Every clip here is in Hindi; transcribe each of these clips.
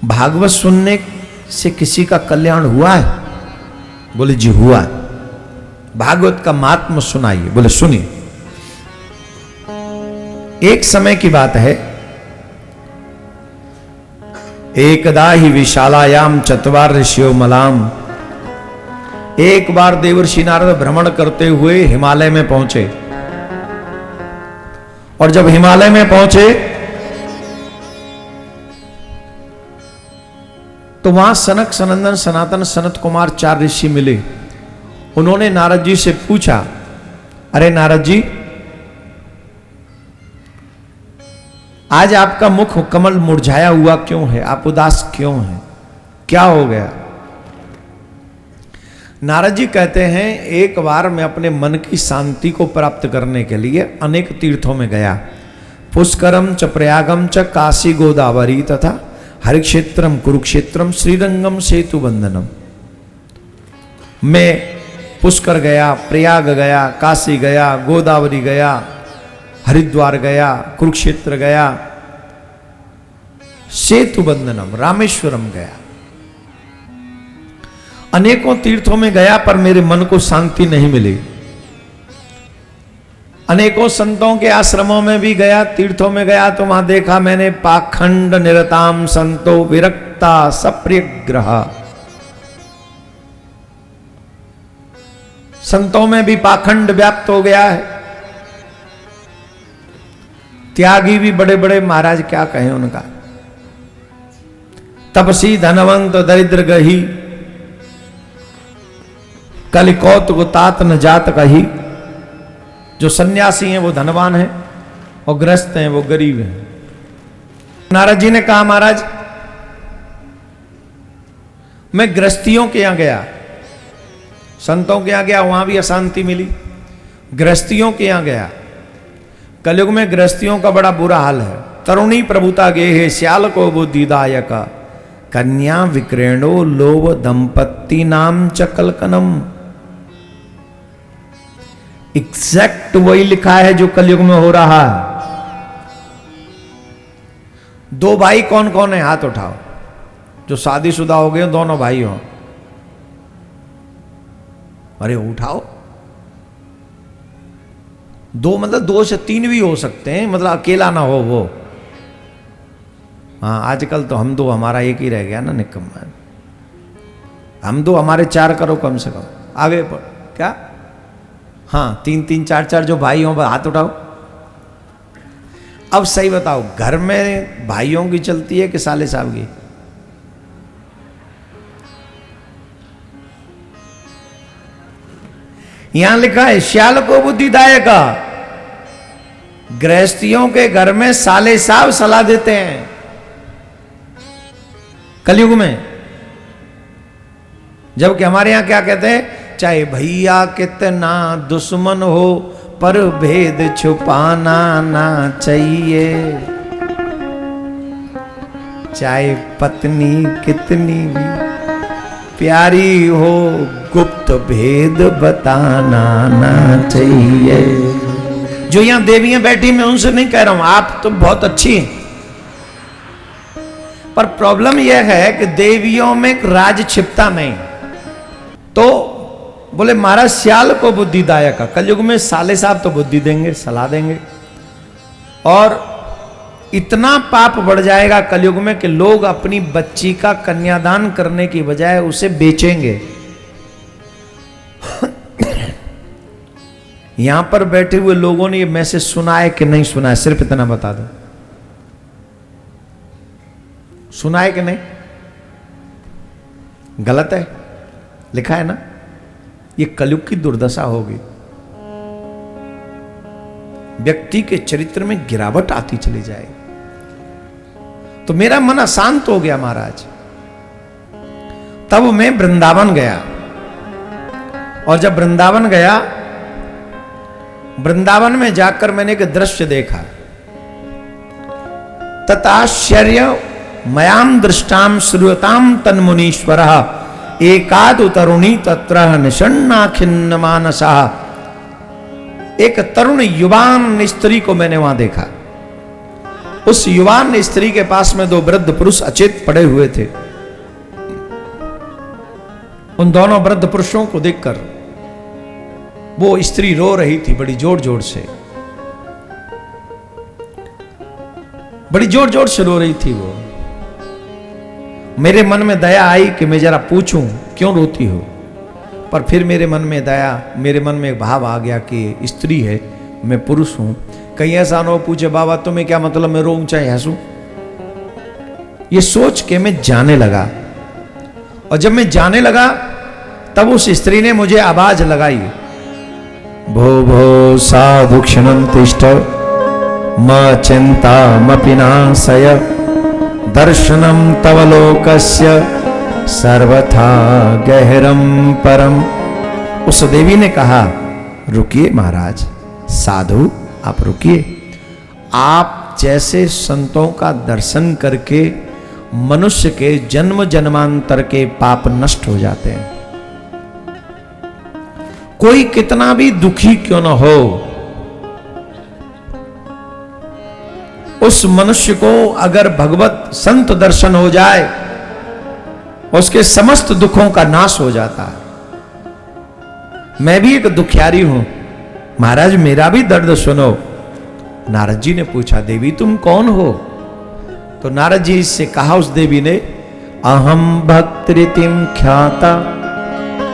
भागवत सुनने से किसी का कल्याण हुआ है? बोले जी हुआ। भागवत का महात्म्य सुनाइए। बोले सुनिए। एक समय की बात है, एकदा ही विशालायाम चत्वार ऋषियो मलाम। एक बार देवर्षि नारद भ्रमण करते हुए हिमालय में पहुंचे, और जब हिमालय में पहुंचे तो वहां सनक सनंदन सनातन सनत कुमार 4 ऋषि मिले। उन्होंने नारद जी से पूछा, अरे नारद जी, आज आपका मुख कमल मुरझाया हुआ क्यों है? आप उदास क्यों हैं? क्या हो गया? नारद जी कहते हैं, एक बार मैं अपने मन की शांति को प्राप्त करने के लिए अनेक तीर्थों में गया। पुष्करम च प्रयागम च काशी गोदावरी तथा हरिक्षेत्रम कुरुक्षेत्रम श्रीरंगम सेतु बंधनम। मैं पुष्कर गया, प्रयाग गया, काशी गया, गोदावरी गया, हरिद्वार गया, कुरुक्षेत्र गया, सेतु बंधनम रामेश्वरम गया। अनेकों तीर्थों में गया पर मेरे मन को शांति नहीं मिली। अनेकों संतों के आश्रमों में भी गया, तीर्थों में गया तो वहां देखा मैंने पाखंड निरताम संतो विरक्ता सप्रियग्रह। संतों में भी पाखंड व्याप्त हो गया है। त्यागी भी बड़े बड़े, महाराज क्या कहें उनका। तपसी धनवंत दरिद्र गही, कलिकौत तात न जात कही। जो सन्यासी हैं वो धनवान हैं और ग्रस्त हैं वो गरीब हैं। नारद जी ने कहा, महाराज मैं गृहस्थियों के यहां गया, संतों के यहां गया, वहां भी अशांति मिली। गृहस्थियों के यहां गया, कलयुग में गृहस्थियों का बड़ा बुरा हाल है। तरुणी प्रभुता गे है श्याल को बुद्धिदायक, कन्या विक्रेणो लोभ दंपत्ति नाम च कलकनम। एग्जैक्ट वही लिखा है जो कलयुग में हो रहा है। 2 भाई कौन कौन है? हाथ उठाओ जो शादीशुदा हो गए, दोनों भाई हो। अरे उठाओ। 2 मतलब 2 से 3 भी हो सकते हैं, मतलब अकेला ना हो वो। हाँ, आजकल तो हम 2 हमारा एक ही रह गया ना, निकम्मा। हम 2 हमारे 4 करो कम से कम। आगे पर क्या? हाँ, 3-3 4-4 जो भाई हों हाथ उठाओ। अब सही बताओ, घर में भाइयों की चलती है कि साले साहब की? यहां लिखा है श्याल को बुद्धिदायक। गृहस्थियों के घर में साले साहब सलाह देते हैं कलयुग में। जबकि हमारे यहां क्या कहते हैं? चाहे भैया कितना दुश्मन हो पर भेद छुपाना ना चाहिए। चाहे पत्नी कितनी भी प्यारी हो, गुप्त भेद बताना ना चाहिए। जो यहां देवियां बैठी, मैं उनसे नहीं कह रहा हूं, आप तो बहुत अच्छी हैं, पर प्रॉब्लम यह है कि देवियों में राज छिपता नहीं। तो बोले महाराज श्याल को बुद्धिदायक। कलयुग में साले साहब तो बुद्धि देंगे, सलाह देंगे, और इतना पाप बढ़ जाएगा कलयुग में कि लोग अपनी बच्ची का कन्यादान करने की बजाय उसे बेचेंगे। यहां पर बैठे हुए लोगों ने ये मैसेज सुना है कि नहीं सुना है? सिर्फ इतना बता दो, सुना है कि नहीं? गलत है, लिखा है ना। ये कलयुग की दुर्दशा होगी। व्यक्ति के चरित्र में गिरावट आती चली जाएगी। तो मेरा मन अशांत हो गया महाराज। तब मैं वृंदावन गया, और जब वृंदावन गया, वृंदावन में जाकर मैंने एक दृश्य देखा। तताश्चर्य मयाम दृष्टाम श्रूयताम तन्मुनीश्वरः एकादु तरुणी तत्र निषण्णा खिन्न मानसा। एक तरुण युवान स्त्री को मैंने वहां देखा। उस युवान स्त्री के पास में दो वृद्ध पुरुष अचेत पड़े हुए थे। उन दोनों वृद्ध पुरुषों को देखकर वो स्त्री रो रही थी बड़ी जोर जोर से, बड़ी जोर जोर से रो रही थी वो। मेरे मन में दया आई कि मैं जरा पूछूं क्यों रोती हो, पर फिर मेरे मन में एक भाव आ गया कि स्त्री है, मैं पुरुष हूं, कहीं ऐसा ना हो पूछे बाबा तुम्हें क्या मतलब मैं रोऊं चाहे हंसूं। ये सोच के मैं जाने लगा, और जब मैं जाने लगा तब उस स्त्री ने मुझे आवाज लगाई, भो भो साधु क्षणं तिष्ठ मा चिंतामपि नाशय दर्शनम तव लोकस्य सर्वथा गहरम परम। उस देवी ने कहा रुकिए महाराज, साधु आप रुकिए, आप जैसे संतों का दर्शन करके मनुष्य के जन्म जन्मांतर के पाप नष्ट हो जाते हैं। कोई कितना भी दुखी क्यों न हो, उस मनुष्य को अगर भगवत संत दर्शन हो जाए उसके समस्त दुखों का नाश हो जाता है। मैं भी एक दुखियारी हूं, महाराज मेरा भी दर्द सुनो। नारद जी ने पूछा देवी तुम कौन हो? तो नारद जी से कहा उस देवी ने, अहम भक्तरितिम ख्याता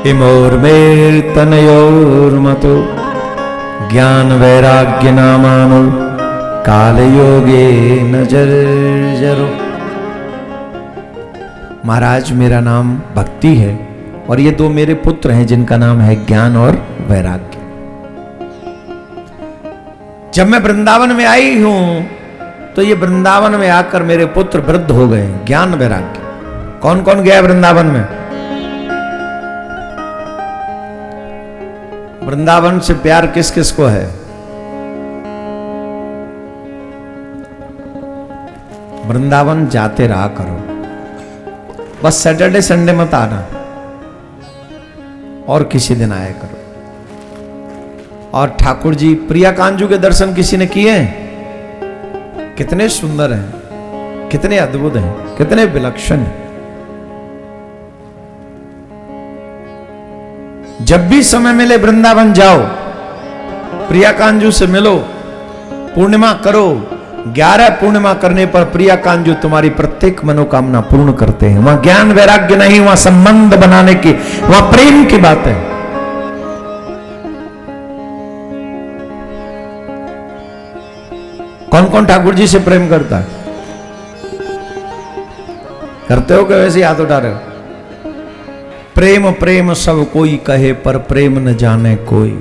इमोर्मेर तनयोर्मतो ज्ञान वैराग्य नामानो काल योगे नजर जरो। महाराज मेरा नाम भक्ति है और ये दो मेरे पुत्र हैं जिनका नाम है ज्ञान और वैराग्य। जब मैं वृंदावन में आई हूं तो ये वृंदावन में आकर मेरे पुत्र वृद्ध हो गए, ज्ञान वैराग्य। कौन कौन गया वृंदावन में? वृंदावन से प्यार किस किस को है? वृंदावन जाते रहा करो, बस सैटरडे संडे मत आना, और किसी दिन आया करो। और ठाकुर जी प्रिया कांजू के दर्शन किसी ने किए हैं? कितने सुंदर हैं, कितने अद्भुत हैं, कितने विलक्षण हैं। जब भी समय मिले वृंदावन जाओ, प्रिया कांजू से मिलो, पूर्णिमा करो। 11 पूर्णिमा करने पर प्रिया कांजू तुम्हारी प्रत्येक मनोकामना पूर्ण करते हैं। वहां ज्ञान वैराग्य नहीं, वहां संबंध बनाने की, वहां प्रेम की बात है। कौन कौन ठाकुर जी से प्रेम करता है? करते हो कि वैसे हाथ उठा रहे हो? प्रेम प्रेम सब कोई कहे पर प्रेम न जाने कोई,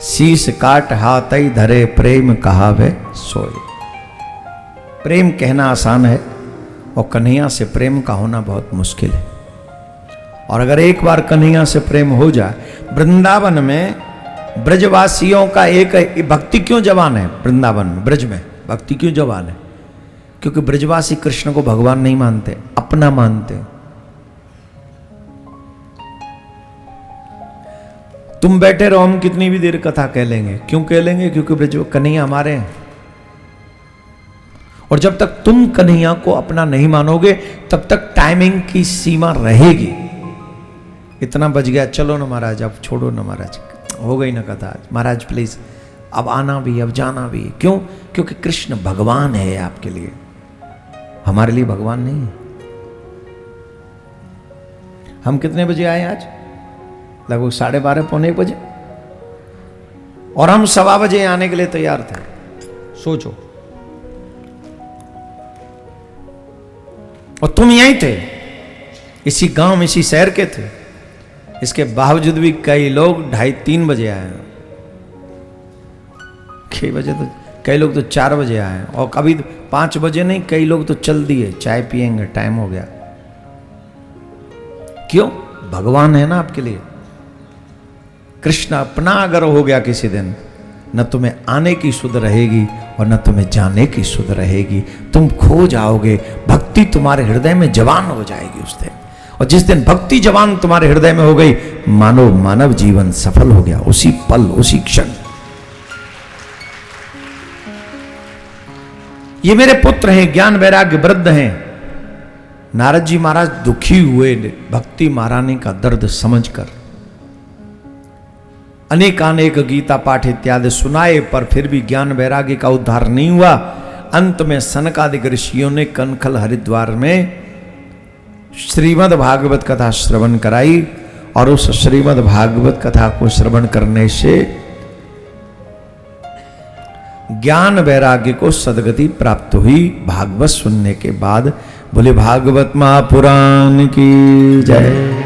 शीश काट हाथ ही धरे प्रेम कहावे सोए। प्रेम कहना आसान है और कन्हैया से प्रेम का होना बहुत मुश्किल है। और अगर एक बार कन्हैया से प्रेम हो जाए, वृंदावन में ब्रजवासियों का एक भक्ति क्यों जवान है? वृंदावन में ब्रज में भक्ति क्यों जवान है? क्योंकि ब्रजवासी कृष्ण को भगवान नहीं मानते, अपना मानते। तुम बैठे रहो, हम कितनी भी देर कथा कह लेंगे। क्यों कह लेंगे? क्योंकि ब्रज कन्हैया हमारे हैं। और जब तक तुम कन्हैया को अपना नहीं मानोगे तब तक टाइमिंग की सीमा रहेगी। इतना बज गया, चलो ना महाराज, अब छोड़ो ना महाराज, हो गई ना कथा आज, महाराज प्लीज अब आना भी, अब जाना भी। क्यों? क्योंकि कृष्ण भगवान है आपके लिए, हमारे लिए भगवान नहीं है। हम कितने बजे आए आज? लगभग 12:30 पौने 1 बजे, और हम 1:15 बजे आने के लिए तैयार थे। सोचो, और तुम यहीं थे, इसी गांव में, इसी शहर के थे। इसके बावजूद भी कई लोग 2:30-3 बजे आए, 6 बजे, तो कई लोग तो 4 बजे आए, और कभी 5 बजे नहीं, कई लोग तो चल दिए, चाय पिएंगे, टाइम हो गया। क्यों? भगवान है ना आपके लिए। कृष्ण अपना अगर हो गया किसी दिन, न तुम्हें आने की सुध रहेगी और न तुम्हें जाने की सुध रहेगी। तुम खो जाओगे, भक्ति तुम्हारे हृदय में जवान हो जाएगी उस दिन। और जिस दिन भक्ति जवान तुम्हारे हृदय में हो गई, मानो मानव जीवन सफल हो गया, उसी पल, उसी क्षण। ये मेरे पुत्र हैं, ज्ञान वैराग्य वृद्ध हैं। नारद जी महाराज दुखी हुए भक्ति महारानी का दर्द समझकर। अनेकानेक गीता पाठ इत्यादि सुनाए, पर फिर भी ज्ञान वैराग्य का उद्धार नहीं हुआ। अंत में सनकादिक ऋषियों ने कनखल हरिद्वार में श्रीमद् भागवत कथा श्रवण कराई, और उस श्रीमद् भागवत कथा को श्रवण करने से ज्ञान वैराग्य को सदगति प्राप्त हुई। भागवत सुनने के बाद बोले भागवत महापुराण की जय।